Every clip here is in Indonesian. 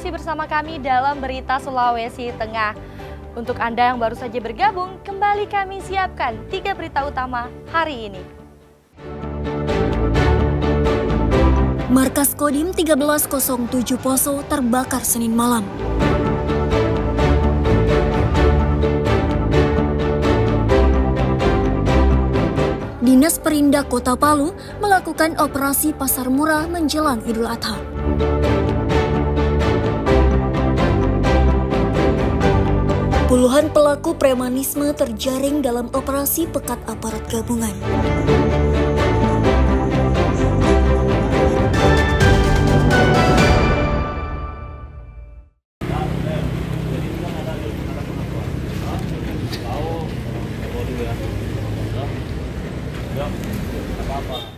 masih bersama kami dalam Berita Sulawesi Tengah. Untuk Anda yang baru saja bergabung, kembali kami siapkan 3 berita utama hari ini. Markas Kodim 1307 Poso terbakar Senin malam. Dinas Perindak Kota Palu melakukan operasi pasar murah menjelang Idul Adha. Puluhan pelaku premanisme terjaring dalam operasi pekat aparat gabungan.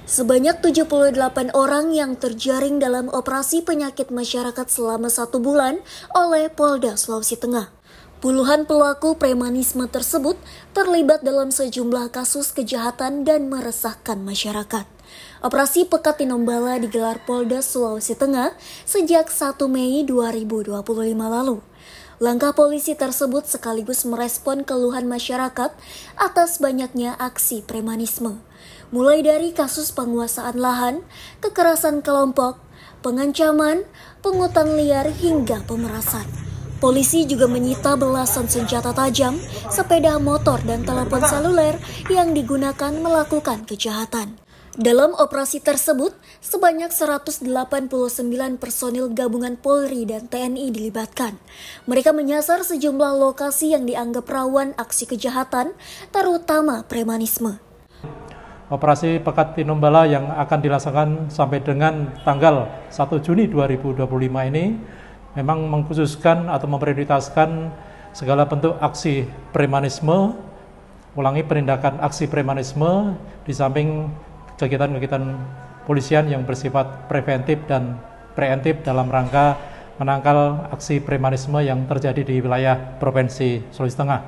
Sebanyak 78 orang yang terjaring dalam operasi penyakit masyarakat selama 1 bulan oleh Polda Sulawesi Tengah. Puluhan pelaku premanisme tersebut terlibat dalam sejumlah kasus kejahatan dan meresahkan masyarakat. Operasi Pekat Tinombala digelar Polda Sulawesi Tengah sejak 1 Mei 2025 lalu. Langkah polisi tersebut sekaligus merespon keluhan masyarakat atas banyaknya aksi premanisme. Mulai dari kasus penguasaan lahan, kekerasan kelompok, pengancaman, pungutan liar hingga pemerasan. Polisi juga menyita belasan senjata tajam, sepeda motor dan telepon seluler yang digunakan melakukan kejahatan. Dalam operasi tersebut, sebanyak 189 personil gabungan Polri dan TNI dilibatkan. Mereka menyasar sejumlah lokasi yang dianggap rawan aksi kejahatan, terutama premanisme. Operasi Pekat Tinombala yang akan dilaksanakan sampai dengan tanggal 1 Juni 2025 ini memang mengkhususkan atau memprioritaskan segala bentuk aksi premanisme, penindakan aksi premanisme di samping kegiatan-kegiatan polisian yang bersifat preventif dan preemptif dalam rangka menangkal aksi premanisme yang terjadi di wilayah Provinsi Sulawesi Tengah.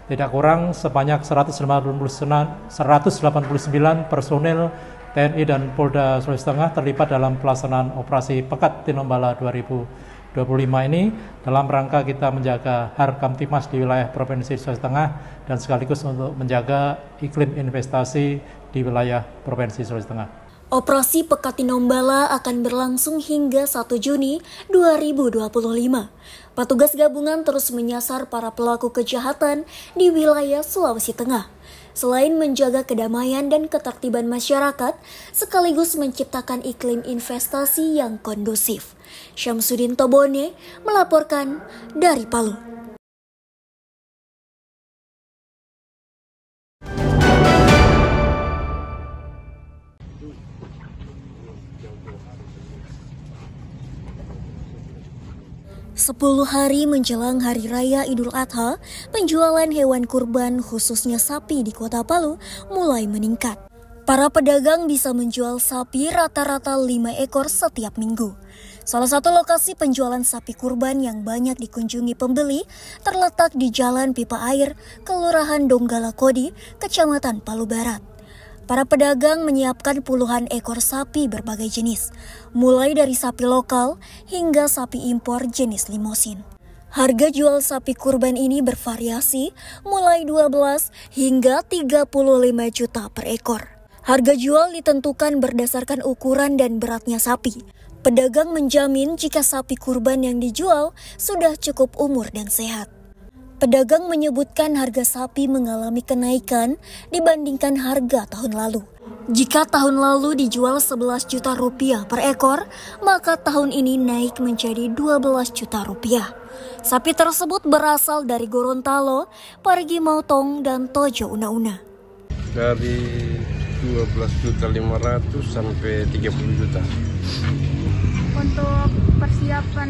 Tidak kurang sebanyak 189 personil TNI dan Polda Sulawesi Tengah terlibat dalam pelaksanaan operasi Pekat Tinombala 2025 ini dalam rangka kita menjaga Harkamtibmas di wilayah Provinsi Sulawesi Tengah dan sekaligus untuk menjaga iklim investasi di wilayah Provinsi Sulawesi Tengah. Operasi Pekat Tinombala akan berlangsung hingga 1 Juni 2025. Petugas gabungan terus menyasar para pelaku kejahatan di wilayah Sulawesi Tengah. Selain menjaga kedamaian dan ketertiban masyarakat, sekaligus menciptakan iklim investasi yang kondusif. Syamsuddin Tobone melaporkan dari Palu. Sepuluh hari menjelang Hari Raya Idul Adha, penjualan hewan kurban khususnya sapi di Kota Palu mulai meningkat. Para pedagang bisa menjual sapi rata-rata 5 ekor setiap minggu. Salah satu lokasi penjualan sapi kurban yang banyak dikunjungi pembeli terletak di Jalan Pipa Air, Kelurahan Donggala Kodi, Kecamatan Palu Barat. Para pedagang menyiapkan puluhan ekor sapi berbagai jenis, mulai dari sapi lokal hingga sapi impor jenis limosin. Harga jual sapi kurban ini bervariasi mulai 12 hingga 35 juta per ekor. Harga jual ditentukan berdasarkan ukuran dan beratnya sapi. Pedagang menjamin jika sapi kurban yang dijual sudah cukup umur dan sehat. Pedagang menyebutkan harga sapi mengalami kenaikan dibandingkan harga tahun lalu. Jika tahun lalu dijual 11 juta rupiah per ekor, maka tahun ini naik menjadi 12 juta rupiah. Sapi tersebut berasal dari Gorontalo, Parigi Motong, dan Tojo Una-Una. Dari 12.500.000 sampai 30 juta. Untuk persiapan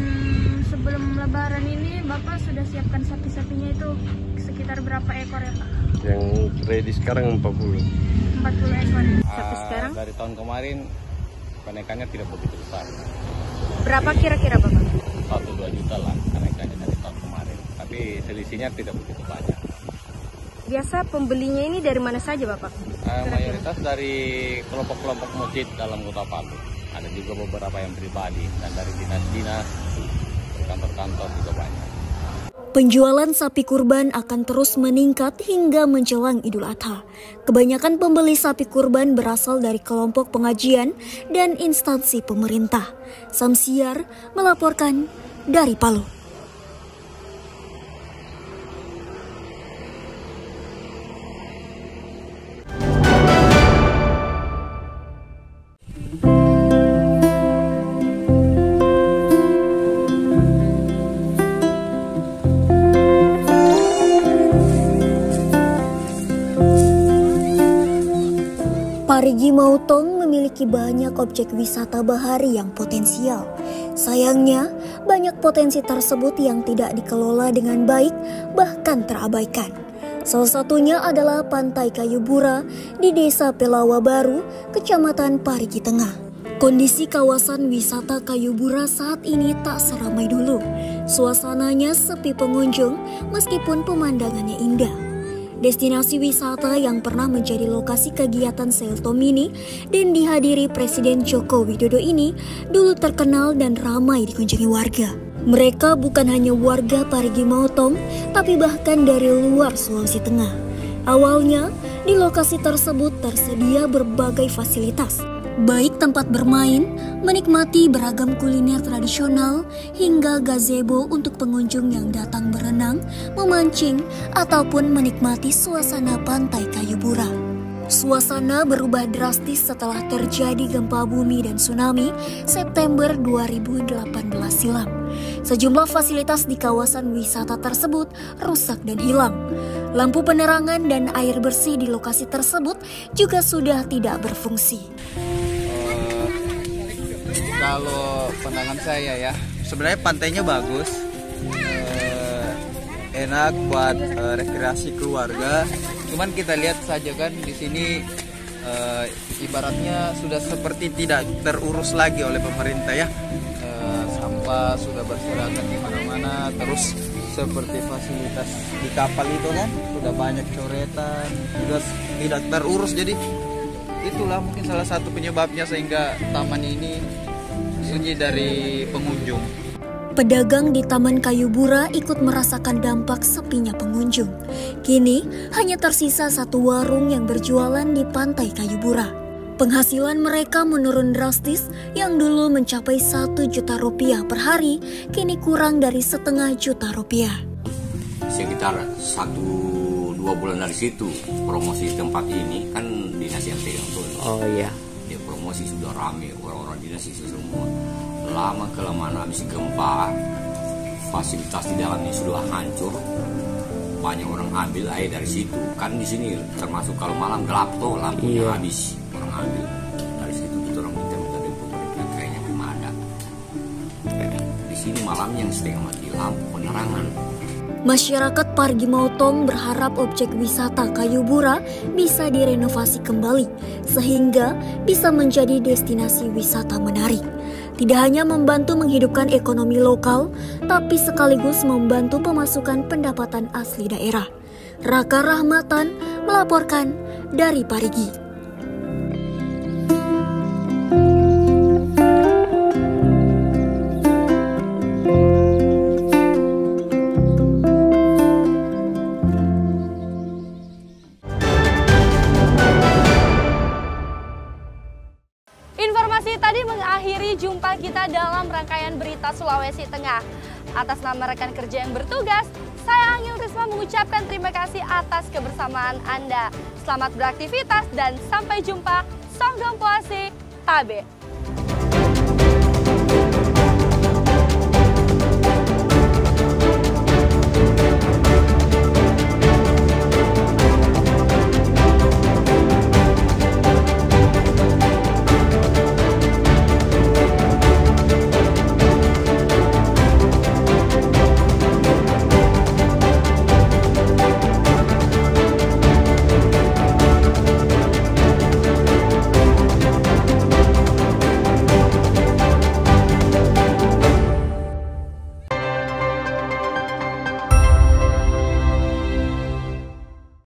sebelum Lebaran ini, Bapak sudah siapkan sapi-sapinya itu sekitar berapa ekor ya Pak? Yang ready sekarang 40 ekor. Sapi sekarang? Dari tahun kemarin kenaikannya tidak begitu besar. Berapa kira-kira Bapak? 1-2 juta lah kenaikannya dari tahun kemarin. Tapi selisihnya tidak begitu banyak. Biasa pembelinya ini dari mana saja Bapak? Mayoritas dari kelompok-kelompok masjid dalam Kota Palu. Ada juga beberapa yang pribadi dan dari dinas-dinas kantor-kantor juga banyak. Penjualan sapi kurban akan terus meningkat hingga menjelang Idul Adha. Kebanyakan pembeli sapi kurban berasal dari kelompok pengajian dan instansi pemerintah. Samsiar melaporkan dari Palu. Parigi Mautong memiliki banyak objek wisata bahari yang potensial. Sayangnya, banyak potensi tersebut yang tidak dikelola dengan baik, bahkan terabaikan. Salah satunya adalah Pantai Kayu Bura di Desa Pelawa Baru, Kecamatan Parigi Tengah. Kondisi kawasan wisata Kayu Bura saat ini tak seramai dulu. Suasananya sepi pengunjung meskipun pemandangannya indah. Destinasi wisata yang pernah menjadi lokasi kegiatan Selto Mini dan dihadiri Presiden Joko Widodo ini dulu terkenal dan ramai dikunjungi warga. Mereka bukan hanya warga Parigi Mautong, tapi bahkan dari luar Sulawesi Tengah. Awalnya, di lokasi tersebut tersedia berbagai fasilitas, baik tempat bermain, menikmati beragam kuliner tradisional, hingga gazebo untuk pengunjung yang datang berenang, memancing, ataupun menikmati suasana Pantai Kayu Bura. Suasana berubah drastis setelah terjadi gempa bumi dan tsunami September 2018 silam. Sejumlah fasilitas di kawasan wisata tersebut rusak dan hilang. Lampu penerangan dan air bersih di lokasi tersebut juga sudah tidak berfungsi. Kalau pandangan saya ya, sebenarnya pantainya bagus, enak buat rekreasi keluarga. Cuman kita lihat saja kan di sini ibaratnya sudah seperti tidak terurus lagi oleh pemerintah ya. Sampah sudah berserakan di mana-mana, terus seperti fasilitas di kapal itu kan sudah banyak coretan, juga tidak terurus. Jadi itulah mungkin salah satu penyebabnya sehingga taman ini sunyi dari pengunjung. Pedagang di Taman Kayu Bura ikut merasakan dampak sepinya pengunjung. Kini hanya tersisa satu warung yang berjualan di Pantai Kayu Bura. Penghasilan mereka menurun drastis, yang dulu mencapai 1 juta rupiah per hari, kini kurang dari setengah juta rupiah. Sekitar 1-2 bulan dari situ promosi tempat ini kan dinas yang pegang tuh. Oh iya. Dia promosi sudah rame, orang-orang dinas itu semua. Lama kelamaan habis gempa, fasilitas di dalamnya sudah hancur. Banyak orang ambil air dari situ. Kan di sini termasuk kalau malam gelap tuh lampunya habis, orang ambil dari situ. Itu orang minta dari pemerintah kayaknya belum ada. Di sini malamnya yang setengah mati lampu penerangan. Masyarakat Parigi Mautong berharap objek wisata Kayu Bura bisa direnovasi kembali sehingga bisa menjadi destinasi wisata menarik. Tidak hanya membantu menghidupkan ekonomi lokal, tapi sekaligus membantu pemasukan pendapatan asli daerah. Raka Rahmatan melaporkan dari Parigi. Informasi tadi mengakhiri jumpa kita dalam rangkaian berita Sulawesi Tengah. Atas nama rekan kerja yang bertugas, saya Angel Risma mengucapkan terima kasih atas kebersamaan Anda. Selamat beraktivitas dan sampai jumpa. Songgong Puasi Tabe.